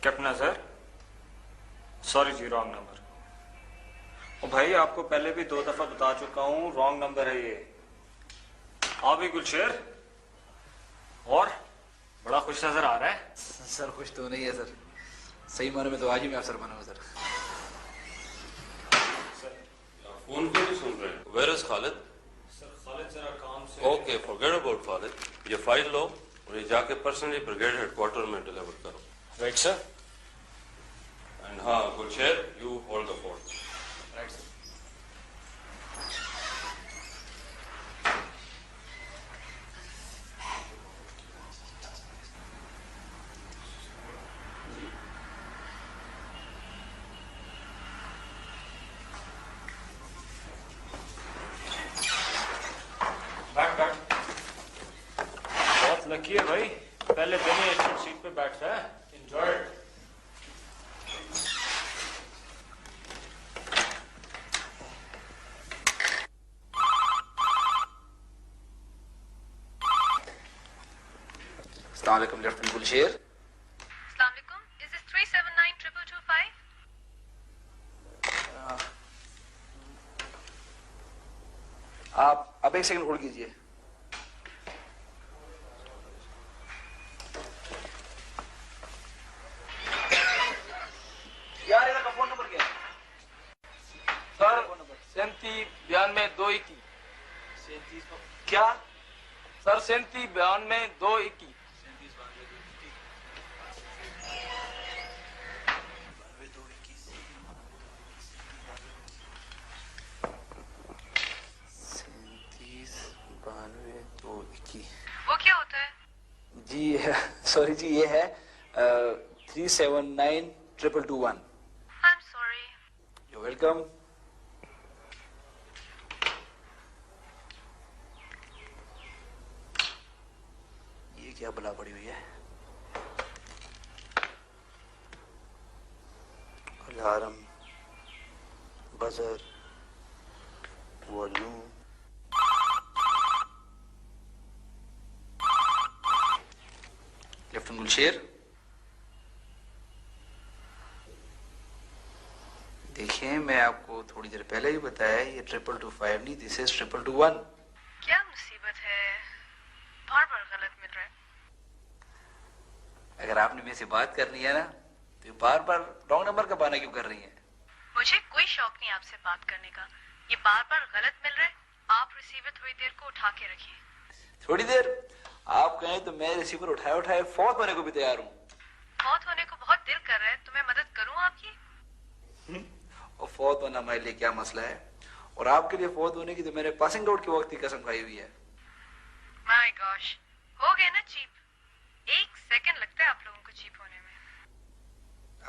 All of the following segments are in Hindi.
कैप्टन सर, सॉरी जी, रॉन्ग नंबर। ओ भाई, आपको पहले भी 2 दफा बता चुका हूं, रॉन्ग नंबर है ये। आप भी गुलशेर, और बड़ा खुश नजर आ रहा है। सर खुश तो नहीं है सर, सही माने में तो आज ही मैं अफसर बना हूं सर। फोन क्यों नहीं सुन रहे? Where is Khalid? Sir Khalid जरा काम से। Okay, forget about Khalid. ये फाइल लो और ये जाके पर्सनली ब्रिगेड हेडक्वार्टर में डिलीवर करो। Right sir. एंड हाँ Gulsher, you hold the fort. Right sir. बहुत लकी है भाई, पहले दिन ही अच्छी सीट पे बैठ रहा है। Enjoy it. अस्सलाम वालेकुम लेफ्टिनेंट गुलशेर। अस्सलाम वालेकुम। Is this 379-2225? आप अब एक सेकंड होल्ड कीजिए। यार इधर का फोन नंबर क्या है? सर 379221। क्या? सर 379221। वो क्या होता है? जी सॉरी जी, ये है 3792221। I'm sorry. You welcome. ये क्या बला पड़ी हुई है? Alarm, buzzer, volume. Lieutenant Gulsher, देखिए मैं आपको थोड़ी देर पहले ही बताया, ये 2225 नहीं, दिस इज 2221। क्या मुसीबत है? बार बार गलत मिल रहा है। अगर आपने मेरे से बात करनी है ना, तो बार बार रॉन्ग नंबर का बहाना क्यों कर रही हैं? मुझे कोई शौक नहीं आपसे बात करने का। ये बार बार गलत मिल रहा है। आप रिसीवर थोड़ी देर को उठा के रखिए। थोड़ी देर? आप कहें तो मैं रिसीवर उठाए उठाए फौत होने को भी तैयार हूँ। मौत होने को बहुत दिल कर रहा है, तो मैं मदद करूं आपकी? और फौत होना हमारे लिए क्या मसला है, और आपके लिए फौत होने की तो मैंने पासिंग आउट के वक्त की कसम खाई हुई है। माय गॉश, हो गए ना चीप। 1 सेकंड लगता है आप लोगों को चीप होने में।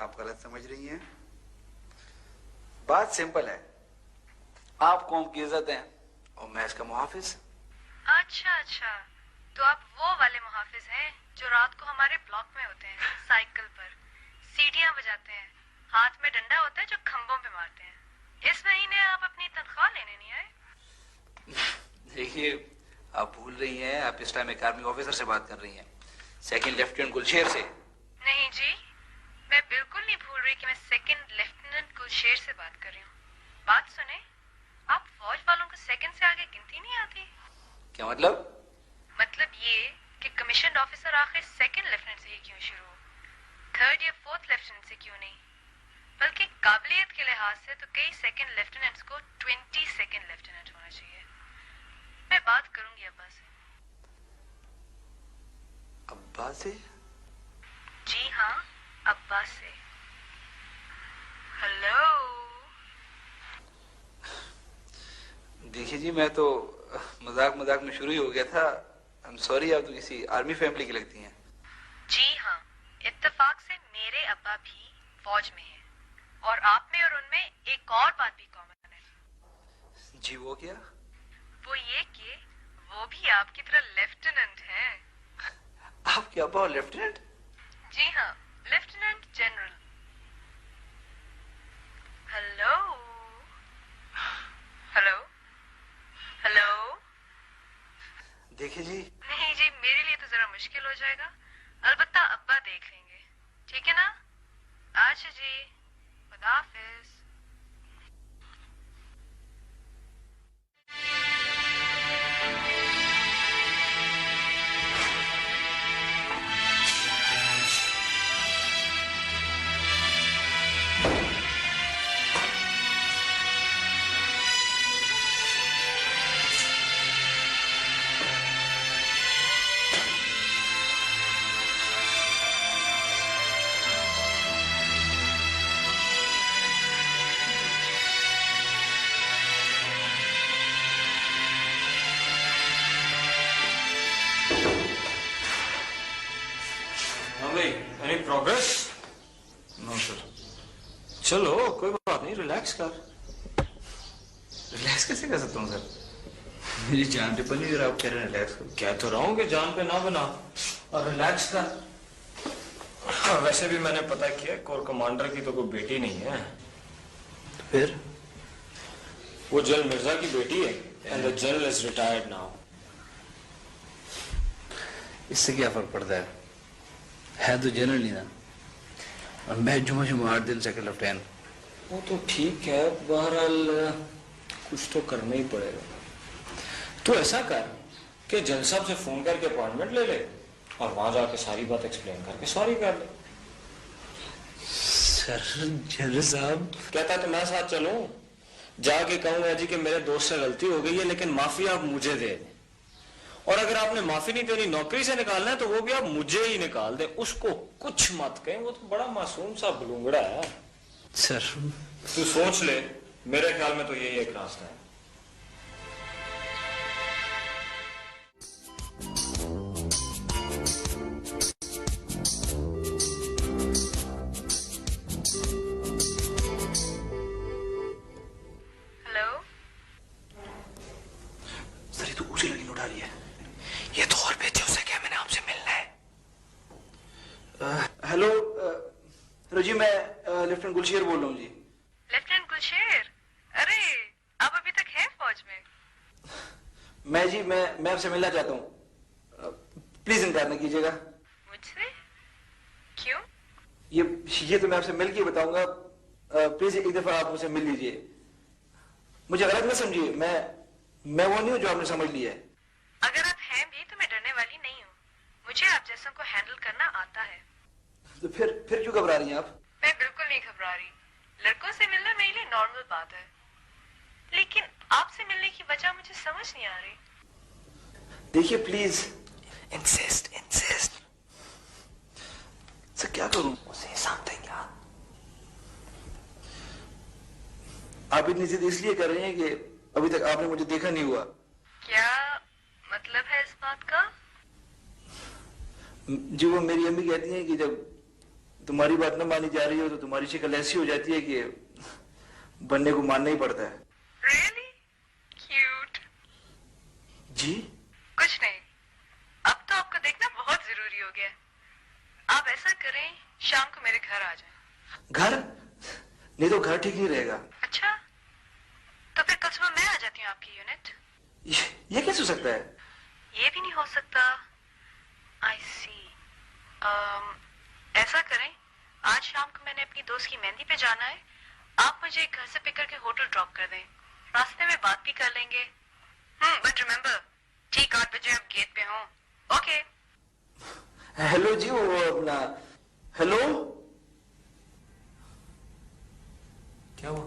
आप गलत समझ रही हैं। बात सिंपल है, आप कौम की इज्जत हैं और मैं इसका मुहाफिज। अच्छा, तो आप वो वाले मुहाफिज हैं जो रात को हमारे ब्लॉक में होते हैं, साइकिल पर सीढ़ियां बजाते हैं, हाथ में डंडा होता है जो खंभों पे मारते हैं। इस महीने आप अपनी तनख्वाह लेने नहीं आए? देखिए, आप भूल रही हैं, आप इस टाइम एक आर्मी ऑफिसर से बात कर रही हैं, सेकंड लेफ्टिनेंट गुलशेर से। नहीं जी, मैं बिल्कुल नहीं भूल रही कि मैं सेकंड लेफ्टिनेंट गुलशेर से बात कर रही हूँ। बात सुने, आप फौज वालों को सेकंड से आगे गिनती नहीं आती। क्या मतलब? मतलब ये कि कमीशन ऑफिसर आखिर सेकंड लेफ्टिनेंट से ही क्यों शुरू हो, थर्ड या फोर्थ लेफ्टिनेंट से क्यों नहीं? बल्कि काबिलियत के लिहाज से तो कई सेकंड लेफ्टिनेंट्स को 20 सेकंड लेफ्टिनेंट होना चाहिए। मैं बात करूंगी अब्बा से। अब्बा से? जी हाँ, अब्बा से। हेलो। देखिए जी, मैं तो मजाक में शुरू ही हो गया था। आई एम सॉरी, आप तो किसी आर्मी फैमिली की लगती हैं। जी हाँ, इत्तेफाक से मेरे अब्बा भी फौज में हैं, और आप में और उनमें एक और बात भी कॉमन है। जी वो क्या? वो ये कि वो भी आपकी तरह लेफ्टिनेंट हैं। आपके अब्बा लेफ्टिनेंट? जी हाँ, lieutenant general. Hello hello hello. देखिए जी। नहीं जी, मेरे लिए तो जरा मुश्किल हो जाएगा। अलबत्ता अब्बा देख लेंगे, ठीक है ना? अच्छा जी, खुदा हाफिज। Any progress? No sir. चलो कोई बात नहीं, रिलैक्स कर। रिलैक्स कैसे कर सकता हूँ सर? मेरी जान पे बनी अगर आप कह रहे हैं रिलैक्स करो। कह तो रहा हूँ कि जान पे ना बना और रिलैक्स कर। और वैसे भी मैंने पता किया कोर कमांडर की तो कोई बेटी नहीं है। तो फिर? वो जनरल मिर्जा की बेटी है and the general is retired now. इससे क्या फर्क पड़ता है तो जनरल ही ना, और मैं जुमा 8 दिन सेकंड लेफ्टिनेंट। वो तो ठीक है, बहरहाल कुछ तो करना ही पड़ेगा। तो ऐसा कर कि जनरल साहब से फोन करके अपॉइंटमेंट ले ले और वहां जाके सारी बात एक्सप्लेन करके सॉरी कर ले। सर जनरल साहब कहता है तो मैं साथ चलूं, जाके कहूंगा जी कि मेरे दोस्त से गलती हो गई है लेकिन माफी आप मुझे दे दें, और अगर आपने माफी नहीं देनी, नौकरी से निकालना है तो वो भी आप मुझे ही निकाल दें। उसको कुछ मत कहें, वो तो बड़ा मासूम सा बलूंगड़ा है। सर तू सोच ले, मेरे ख्याल में तो यही एक रास्ता है। हेलो, सर ये तो ऊँची लगी उठा रही है। ये तो और बेचे उसे क्या, मैंने आपसे मिलना है। हेलो हेलो जी, मैं लेफ्टिनेंट गुलशेर बोल रहा हूँ जी। लेफ्टिनेंट गुलशेर, अरे आप अभी तक हैं फौज में? मैं आपसे मिलना चाहता हूँ, प्लीज इनकार न कीजिएगा। मुझसे? क्यों? ये तो मैं आपसे मिल के बताऊंगा, प्लीज एक दफा आप मुझसे मिल लीजिए। मुझे गलत मत समझिए, मैं वो नहीं हूँ जो आपने समझ लिया है। अगर आप हैं भी तो मैं डरने वाली नहीं हूँ, मुझे आप जैसों को हैंडल करना आता है। तो फिर क्यों घबरा रही हैं आप? मैं बिल्कुल नहीं घबरा रही, लड़कों से मिलना मेरे लिए नॉर्मल बात है, लेकिन आपसे मिलने की वजह मुझे समझ नहीं आ रही। देखिए प्लीज, इंसिस्ट सर, क्या करूं? उसे समथिंग यार। आप इतनी जिद इसलिए कर रही हैं कि अभी तक आपने मुझे देखा नहीं हुआ। क्या मतलब है इस बात का? जी वो मेरी अम्मी कहती हैं कि जब तुम्हारी बात न मानी जा रही हो तो तुम्हारी शक्ल ऐसी हो जाती है कि बनने को मानना ही पड़ता है। Really? Cute. जी कुछ नहीं, अब तो आपको देखना बहुत जरूरी हो गया है। आप ऐसा करें, शाम को मेरे घर आ जाएं। घर? नहीं तो घर ठीक नहीं रहेगा। अच्छा, तो फिर कल सुबह मैं आ जाती हूँ आपकी यूनिट। ये कैसे हो सकता है? ये भी नहीं हो सकता। आई सी। ऐसा करें, आज शाम को मैंने अपनी दोस्त की मेहंदी पे जाना है, आप मुझे घर से पिक करके होटल ड्रॉप कर दें, रास्ते में बात भी कर लेंगे। बट रिमेम्बर, ठीक 8 बजे आप गेट पे हो। ओके। हेलो जी, वो अपना हेलो क्या हुआ?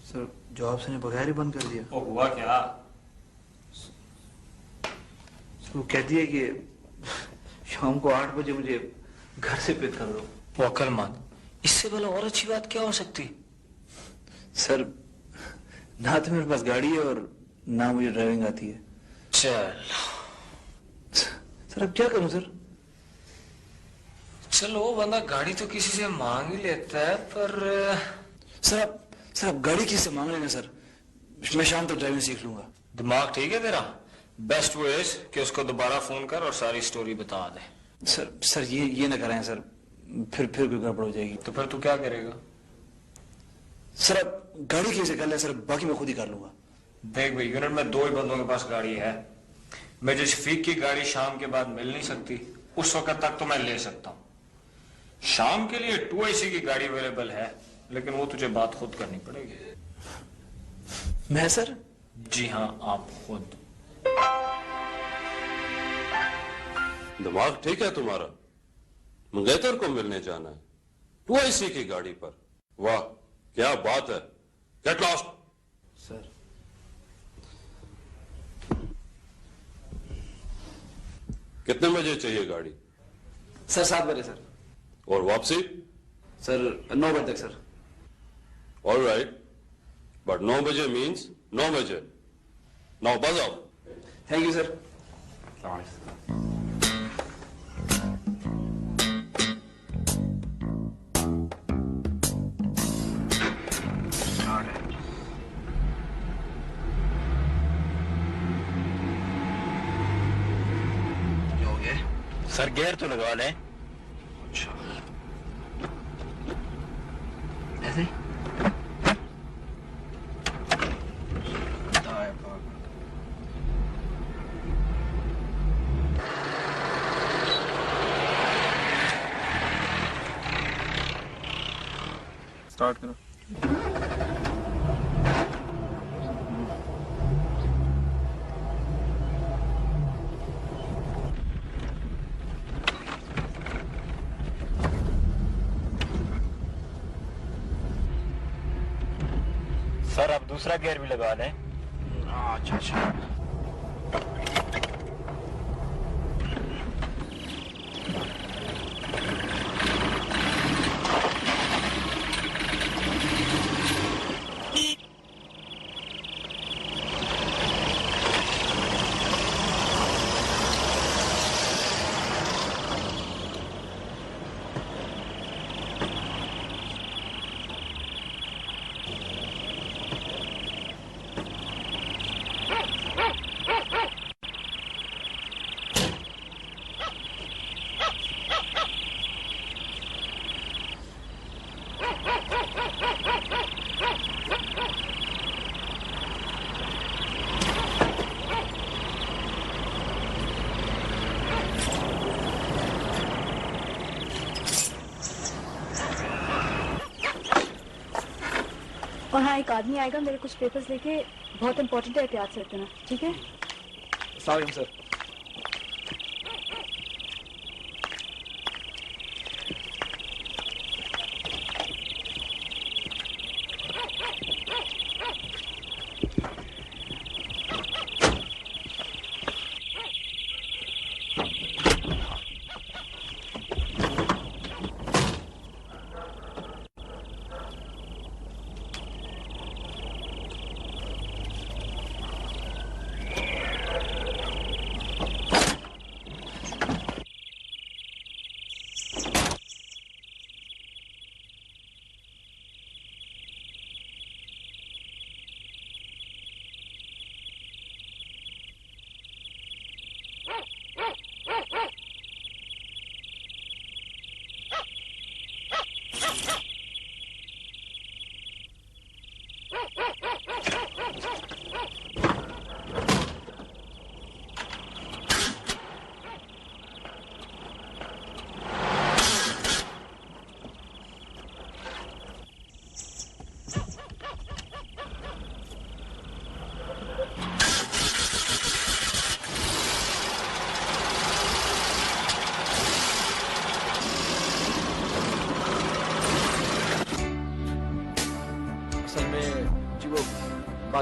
सर जवाब से बगैर ही बंद कर दिया। वो हुआ क्या? वो कहती है कि शाम को 8 बजे मुझे घर से पिक कर दो। वो अक्लमंद, इससे भला और अच्छी बात क्या हो सकती? सर ना तो मेरे पास गाड़ी है और ना मुझे ड्राइविंग आती है। चल सर अब क्या करूं सर? चलो, वो बंदा गाड़ी तो किसी से मांग ही लेता है, पर सर आप गाड़ी किससे मांग लेना सर, मैं शाम तक ड्राइविंग सीख लूंगा। दिमाग ठीक है तेरा? बेस्ट वो इज कि उसको दोबारा फोन कर और सारी स्टोरी बता दे। सर ये ना कराएं सर, फिर कोई गड़बड़ हो जाएगी। तो फिर तू क्या करेगा? सर आप गाड़ी कैसे कर ले सर, बाकी मैं खुद ही कर लूंगा। देख भाई, यूनिट में 2 ही बंदों के पास गाड़ी है। मुझे शफीक की गाड़ी शाम के बाद मिल नहीं सकती, उस वक्त तक तो मैं ले सकता हूँ। शाम के लिए 2AC की गाड़ी अवेलेबल है, लेकिन वो तुझे बात खुद करनी पड़ेगी। मैं सर? जी हाँ, आप खुद। दिमाग ठीक है तुम्हारा? मंगेतर को मिलने जाना है 2AC की गाड़ी पर? वाह क्या बात है। Get lost. सर कितने बजे चाहिए गाड़ी? सर 7 बजे सर। और वापसी? सर 9 बजे तक सर। ऑल राइट, बट 9 बजे मीन्स 9 बजे। नाउ बज आओ। Thank you sir. Sir gear तो लगवा लें। अच्छा ऐसे स्टार्ट करो। सर आप दूसरा गियर भी लगा लें। अच्छा अच्छा। और हाँ, एक आदमी आएगा मेरे कुछ पेपर्स लेके, बहुत इंपॉर्टेंट है, एहतियात से रखना, ठीक है? Sorry sir.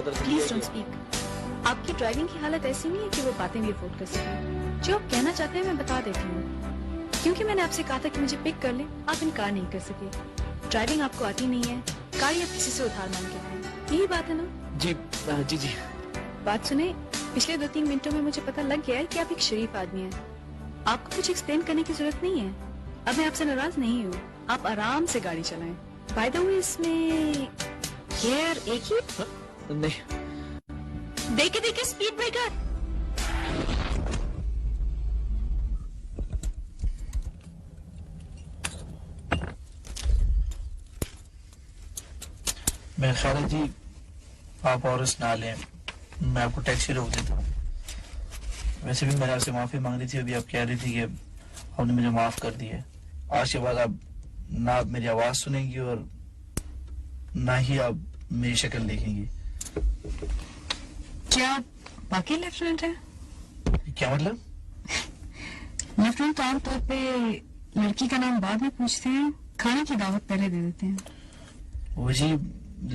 Please don't speak. आपकी ड्राइविंग की हालत ऐसी नहीं है कि वो बातें भी अफोर्ड कर सकें। जो आप कहना चाहते हैं मैं बता देती हूँ। क्योंकि मैंने आपसे कहा था कि मुझे पिक कर ले, आप इनकार नहीं कर सके। ड्राइविंग आपको आती नहीं है, कार या किसी से उधार मांग के आए, यही बात है ना? जी जी जी। बात सुने, पिछले 2-3 मिनटों में मुझे पता लग गया है कि आप एक शरीफ आदमी हैं। आपको कुछ एक्सप्लेन करने की जरूरत नहीं है। अब मैं आपसे नाराज नहीं हूँ, आप आराम से गाड़ी चलाएं। बाय द वे, इसमें गियर एक ही? नहीं। देखे स्पीड ब्रेकर। मैं खालिद जी, आप और इस ना लें, मैं आपको टैक्सी रोक देता हूँ। वैसे भी मैंने आपसे माफी मांग रही थी, अभी आप कह रही थी कि आपने मुझे माफ कर दिया। आज के बाद आप ना आप मेरी आवाज सुनेंगी और ना ही आप मेरी शक्ल देखेंगी। क्या आप बाकी लेफ्टिनेंट हैं? क्या मतलब? लेफ्टिनेंट आमतौर पे लड़की का नाम बाद में पूछते हैं, खाने की दावत पहले दे देते हैं। वो जी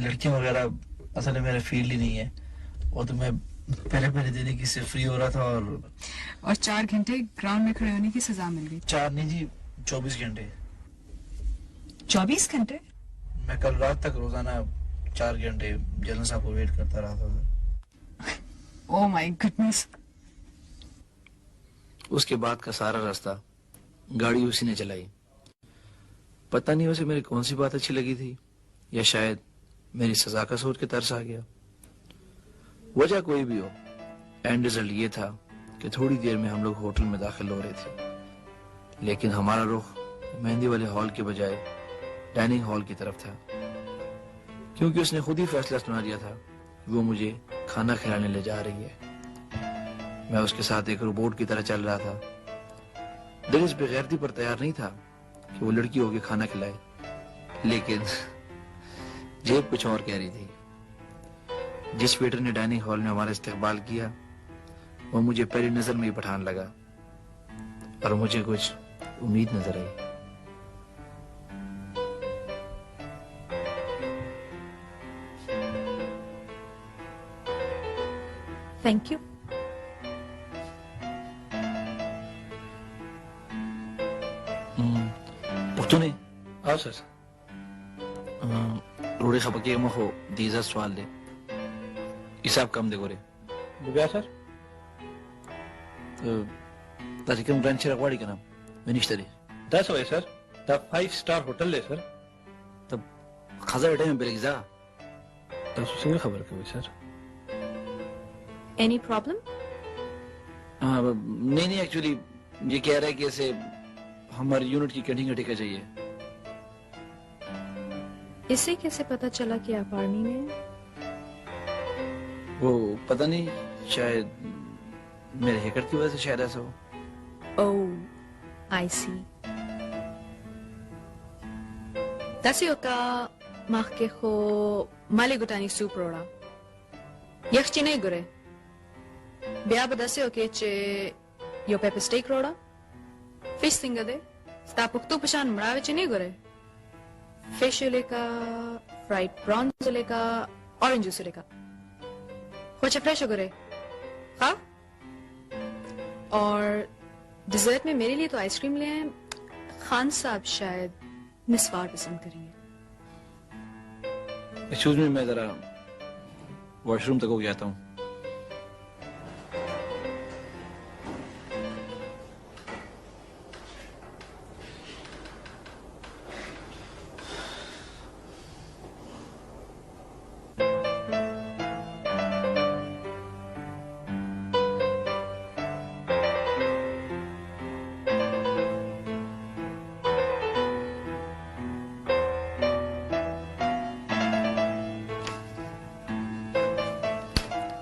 लड़कियां वगैरह असल में मेरा फील्ड ही नहीं है, और तो मैं पहले देने की से फ्री हो रहा था और 4 घंटे ग्राउंड में खड़े होने की सजा मिल गई। 4 नहीं जी 24 घंटे। 24 घंटे? मैं कल रात तक रोजाना 4 घंटे जलन साहब को वेट करता रहा था। Oh my goodness. उसके बाद का सारा रास्ता गाड़ी उसी ने चलाई। पता नहीं उसे मेरी कौन सी बात अच्छी लगी थी, या शायद मेरी सजा का सोच के तरस आ गया। वजह कोई भी हो, एंड रिजल्ट ये था कि थोड़ी देर में हम लोग होटल में दाखिल हो रहे थे, लेकिन हमारा रुख मेहंदी वाले हॉल के बजाय डाइनिंग हॉल की तरफ था, क्योंकि उसने खुद ही फैसला सुना दिया था कि वो मुझे खाना खिलाने ले जा रही है। मैं उसके साथ एक रोबोट की तरह चल रहा था। दिल इस बेगैरती पर तैयार नहीं था कि वो लड़की होके खाना खिलाए, लेकिन जेब कुछ और कह रही थी। जिस वेटर ने डाइनिंग हॉल में हमारा इस्तेकबाल किया, वो मुझे पहली नजर में ही पठान लगा, और मुझे कुछ उम्मीद नजर आई। Thank you. पुख्तूने आओ सर। रोड़ी खपके मखो दीजा सवाल दे हिसाब कम देखो रे बुगा सर तारिकम ब्रांच रखवाड़ी का नाम मिनिस्टर है 10 हुए सर द 5 स्टार होटल है सर तब खाजा बेटे में बेलगिजा तो सिंह खबर करो सर एनी प्रॉब्लम? नहीं एक्चुअली ये कह रहा है कि ऐसे हमारी यूनिट की कैंटीन का ठेका चाहिए। इसे कैसे पता चला कि आप आर्मी में हैं? वो पता नहीं, शायद मेरे हैकर की वजह से शायद ऐसा हो। Oh, I see. Tasio ka mahkeho maligutani suprora. Yakhchine gore. Biaba dasio ke che yo pepper steak roda. Fish finger de. Stapuk tu pashan mrave chine gore. Fish leka, fried prawns leka, orange juice leka. Hocha fresh gore. हाँ? और डिजर्ट में मेरे लिए तो आइसक्रीम ले आए। खान साहब शायद मिसवार पसंद करेंगे। एक्सक्यूज मी, मैं जरा वॉशरूम तक हो जाता हूँ।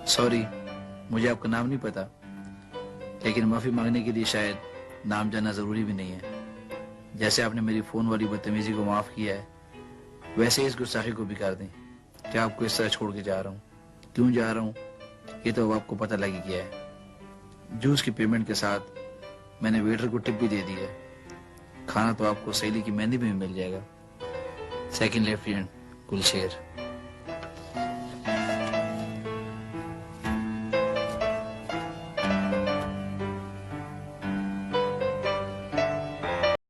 सॉरी, मुझे आपका नाम नहीं पता, लेकिन माफी मांगने के लिए शायद नाम जानना जरूरी भी नहीं है। जैसे आपने मेरी फोन वाली बदतमीजी को माफ किया है, वैसे इस गुस्ताखी को भी कर दें। क्या आपको इस तरह छोड़ के जा रहा हूँ? क्यों जा रहा हूँ ये तो अब आपको पता लग ही गया है। जूस की पेमेंट के साथ मैंने वेटर को टिप भी दे दी है। खाना तो आपको सहेली की मेहंदी में भी मिल जाएगा। Second lieutenant Gulsher.